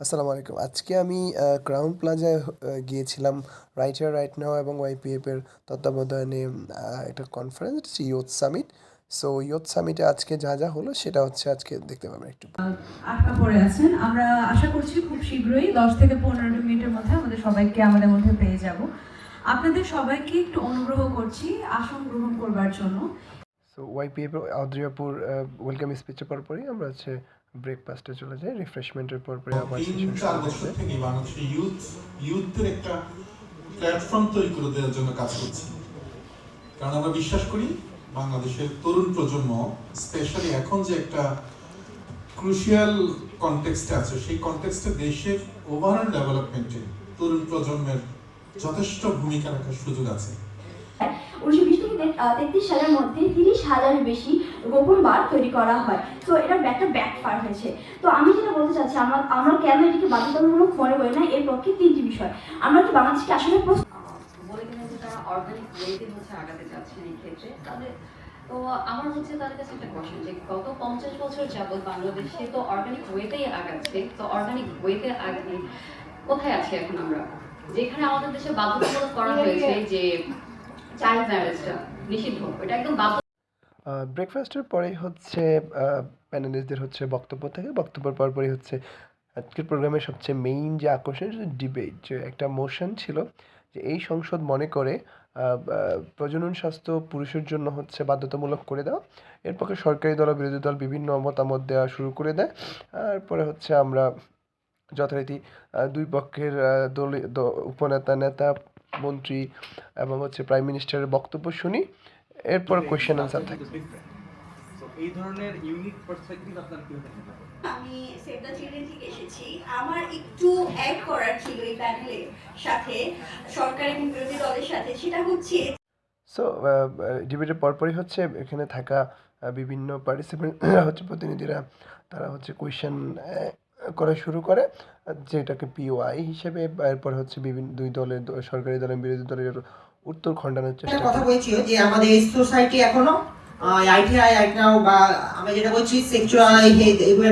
আসসালামু আলাইকুম। আজকে আমি ক্রাউন প্লাজায় গিয়েছিলাম রাইটার রাইট নাও এবং ওয়াইপিএফ এর তত্ত্বাবধানে একটা কনফারেন্স, হচ্ছে ইয়ুথ সামিট। সো ইয়ুথ সামিটে আজকে যা যা হলো সেটা হচ্ছে আজকে দেখতে পাবেন একটু। আটকা পড়ে আছেন, আমরা আশা করছি খুব শীঘ্রই 10 থেকে 15 মিনিটের মধ্যে আমাদের সবাইকে আমাদের মধ্যে পেয়ে যাব। আপনাদের সবাইকে একটু অনুগ্রহ করছি আসন গ্রহণ করবার জন্য। সো ওয়াইপিএফ আদ্রিয়াপুর ওয়েলকাম স্পিচের পরপরই আমরা হচ্ছে ব্রেকফাস্টে চলে যাই, রিফ্রেশমেন্টের পরপরই আবার সেশন শুরু হয়ে যায়। থেকে বাংলাদেশের ইউথের একটা প্ল্যাটফর্ম তৈরি করে দেওয়ার জন্য কাজ করছি, কারণ আমরা বিশ্বাস করি বাংলাদেশের তরুণ প্রজন্ম স্পেশালি এখন যে একটা ক্রুশিয়াল কনটেক্সটে আছে, সেই কনটেক্সটে দেশের ওভারঅল ডেভেলপমেন্টে তরুণ প্রজন্মের যথেষ্ট ভূমিকা রাখার সুযোগ আছে। 1933 সালের মধ্যে 30,000-এর বেশি গোপন বার তৈরি করা হয়। তো এটা একটা ব্যাকফায়ার হয়েছে। তো আমি যেটা বলতে চাচ্ছি, আমরা কেন এটাকে বাধ্যতামূলক মনে করি না, এর পক্ষে তিনটি বিষয়। আমরা কি বাংলাদেশকে আসলে বলে দিলেন যে তারা অর্গানিক ওয়েতে হচ্ছে আগাতে চাচ্ছেন এই ক্ষেত্রে তাদের। তো আমার হচ্ছে তাদের কাছে একটা কোশ্চেন যে গত 50 বছর যাবৎ বাংলাদেশে তো অর্গানিক ওয়েতেই আগাচ্ছে, তো অর্গানিক ওয়েতে আগাতে কোথায় আছি এখন আমরা, যেখানে আমাদের দেশে বাধ্যতামূলক করা হয়েছে যে চাইল্ড ম্যারেজটা নিষিদ্ধ, এটা একদম বাধ্য। ব্রেকফাস্টের পরেই হচ্ছে প্যানেলিস্টদের হচ্ছে বক্তব্য থাকে, বক্তব্যের পরপরই হচ্ছে আজকের প্রোগ্রামের সবচেয়ে মেইন যে আকর্ষণ, ডিবেট, যে একটা মোশন ছিল যে এই সংসদ মনে করে প্রজনন স্বাস্থ্য পুরুষের জন্য হচ্ছে বাধ্যতামূলক করে দেওয়া। এর পক্ষে সরকারি দল বিরোধী দল বিভিন্ন মতামত দেওয়া শুরু করে দেয়। তারপরে হচ্ছে আমরা যথারীতি দুই পক্ষের উপনেতা, নেতা, মন্ত্রী এবং হচ্ছে প্রাইম মিনিস্টারের বক্তব্য শুনি। এরপর কোয়েশ্চেন আনসার থাকে। এই ধরনের ইউনিক পার্সপেক্টিভ আপনার কি হতে পারে? আমি সেভ দ্য চিলড্রেন থেকে এসেছি। আমার একটু অ্যাড করার ছিল এই প্যানেলের সাথে, সরকার এবং বিরোধী দলের সাথে, সেটা হচ্ছে সো ডিবেটের পরপরই হচ্ছে এখানে থাকা বিভিন্ন পার্টিসিপেন্ট হচ্ছে প্রতিনিধিরা, তারা হচ্ছে কোয়েশ্চেন করা শুরু করে, যেটাকে পিওআই হিসেবে। এরপর হচ্ছে বিভিন্ন দুই দলের, সরকারি দলের বিরোধী দলের উত্তর খণ্ডানোর চেষ্টা কথা বলছিল যে আমাদের সোসাইটি এখনো আইটিআই রাইট নাও বা আমরা যেটা বলছি সেক্সুয়াল হেলথ এগুলো।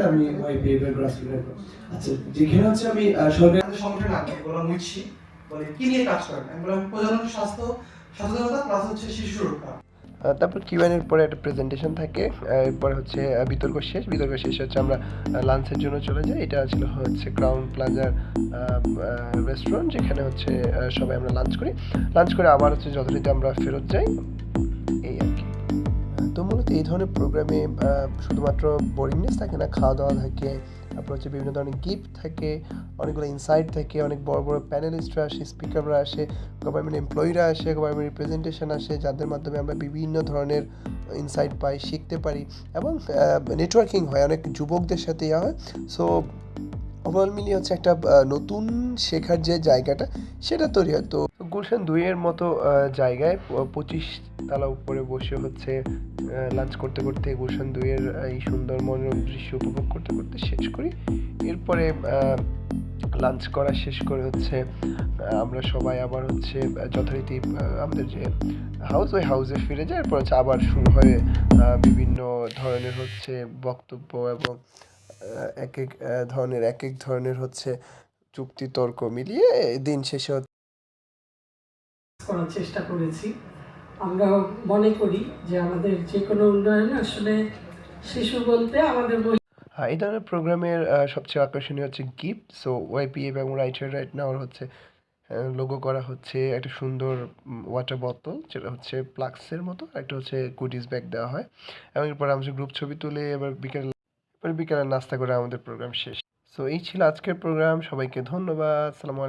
আমি ওয়াইপিএফ এর গ্রাসরুট। আচ্ছা, যেখানে হচ্ছে আমি সরকারি সংগঠন আছি, বলা মুছি বলে কি নিয়ে কাজ করেন, আমি বললাম প্রজনন স্বাস্থ্য সচেতনতা প্লাস হচ্ছে শিশু সুরক্ষা। তারপর কিউএন এর পরে একটা প্রেজেন্টেশন থাকে, এরপরে হচ্ছে বিতর্ক শেষ হচ্ছে আমরা লাঞ্চের জন্য চলে যাই। এটা ছিল হচ্ছে ক্রাউন প্লাজার রেস্টুরেন্ট, যেখানে হচ্ছে সবাই আমরা লাঞ্চ করে আবার হচ্ছে যথারীতি আমরা ফেরত যাই, এই আর কি। তো মূলত এই ধরনের প্রোগ্রামে শুধুমাত্র বোরিংনেস থাকে না, খাওয়া দাওয়া থাকে, তারপর হচ্ছে বিভিন্ন ধরনের গিফট থাকে, অনেকগুলো ইনসাইট থাকে, অনেক বড় বড় প্যানেলিস্টরা আসে, স্পিকাররা আসে, গভর্নমেন্ট এমপ্লয়িরা আসে, গভর্নমেন্ট রিপ্রেজেন্টেশন আসে, যাদের মাধ্যমে আমরা বিভিন্ন ধরনের ইনসাইট পাই, শিখতে পারি এবং নেটওয়ার্কিং হয়, অনেক যুবকদের সাথে ইয়া হয়। সো ওভারঅল মিলিয়ে হচ্ছে একটা নতুন শেখার যে জায়গাটা সেটা তৈরি হয়। তো গুলশান 2 এর মতো জায়গায় 25 তলা উপরে বসে হচ্ছে লাঞ্চ করতে করতে গুলশান 2 এর এই সুন্দর মনোরম দৃশ্য উপভোগ করতে করতে শেষ করি। এরপরে লাঞ্চ করা শেষ করে হচ্ছে আমরা সবাই আবার হচ্ছে যথারীতি আমাদের যে হাউস, ওই হাউসে ফিরে যাই। এরপর হচ্ছে আবার শুরু হয় বিভিন্ন ধরনের হচ্ছে বক্তব্য এবং এক ধরনের হচ্ছে যুক্তি তর্ক মিলিয়ে দিন শেষে করার চেষ্টা করেছি। আমরা মনে করি যে আমাদের যে কোনো উন্নয়নে আসলে শিশু বলতে আমাদের এই ধরনের প্রোগ্রামের সবচেয়ে আকর্ষণীয় হচ্ছে গিফট। সো ওয়াইপিএফ এবং রাইট নাও হচ্ছে লোগো করা হচ্ছে একটা সুন্দর ওয়াটার বোতল, যেটা হচ্ছে প্লাক্সের মতো, একটা হচ্ছে গুডিস ব্যাগ দেওয়া হয় এবং এরপর আমরা গ্রুপ ছবি তুলে এবার বিকেলে নাস্তা করে আমাদের প্রোগ্রাম শেষ। সো এই ছিল আজকের প্রোগ্রাম। সবাইকে ধন্যবাদ। আসসালামু আলাইকুম।